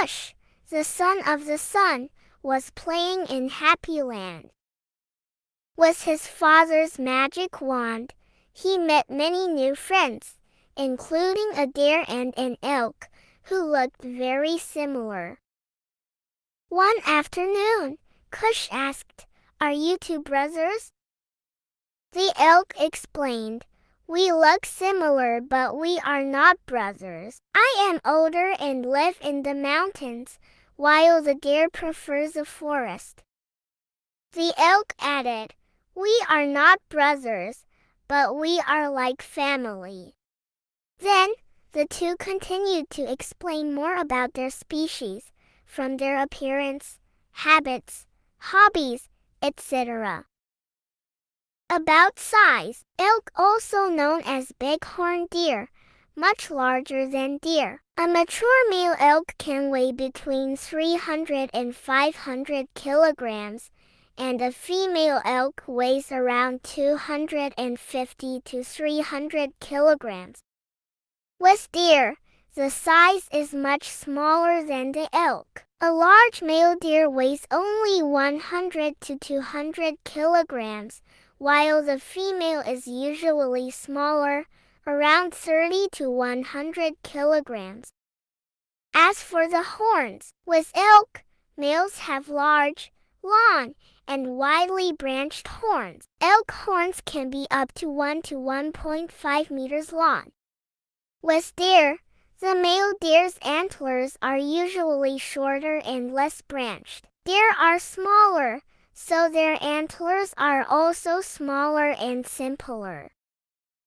Khush, the son of the sun, was playing in Happyland. With his father's magic wand, he met many new friends, including a deer and an elk, who looked very similar. One afternoon, Khush asked, "Are you two brothers?" The elk explained, "We look similar, but we are not brothers. I am older and live in the mountains, while the deer prefers the forest." The elk added, "We are not brothers, but we are like family." Then, the two continued to explain more about their species, from their appearance, habits, hobbies, etc. About size, elk, also known as bighorn deer, much larger than deer. A mature male elk can weigh between 300 and 500 kilograms, and a female elk weighs around 250 to 300 kilograms. With deer, the size is much smaller than the elk. A large male deer weighs only 100 to 200 kilograms, while the female is usually smaller, around 30 to 100 kilograms. As for the horns, with elk, males have large, long, and widely branched horns. Elk horns can be up to 1 to 1.5 meters long. With deer, the male deer's antlers are usually shorter and less branched. Deer are smaller, so their antlers are also smaller and simpler.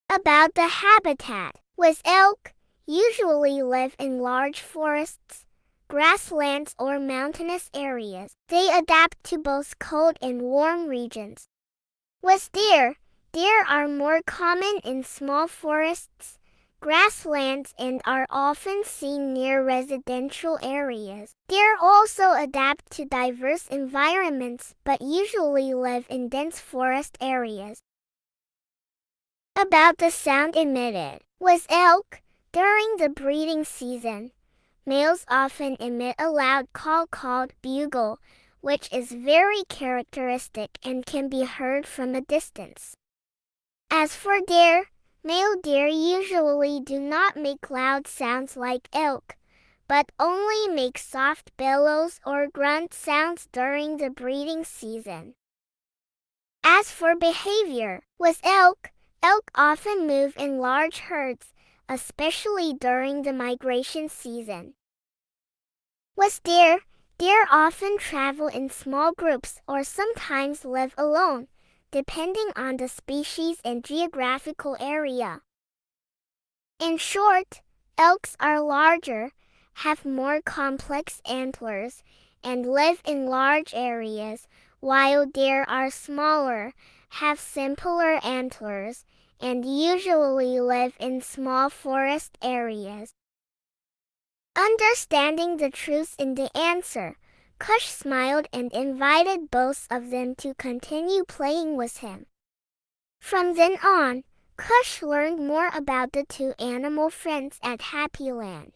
About the habitat, with elk, usually live in large forests, grasslands, or mountainous areas. They adapt to both cold and warm regions. With deer, deer are more common in small forests, grasslands, and are often seen near residential areas. Deer also adapt to diverse environments but usually live in dense forest areas. About the sound emitted, with elk, during the breeding season, males often emit a loud call called bugle, which is very characteristic and can be heard from a distance. As for deer, male deer usually do not make loud sounds like elk, but only make soft bellows or grunt sounds during the breeding season. As for behavior, with elk often move in large herds, especially during the migration season. With deer often travel in small groups or sometimes live alone, depending on the species and geographical area. In short, elks are larger, have more complex antlers, and live in large areas, while deer are smaller, have simpler antlers, and usually live in small forest areas. Understanding the truth in the answer, Khush smiled and invited both of them to continue playing with him. From then on, Khush learned more about the two animal friends at Happyland.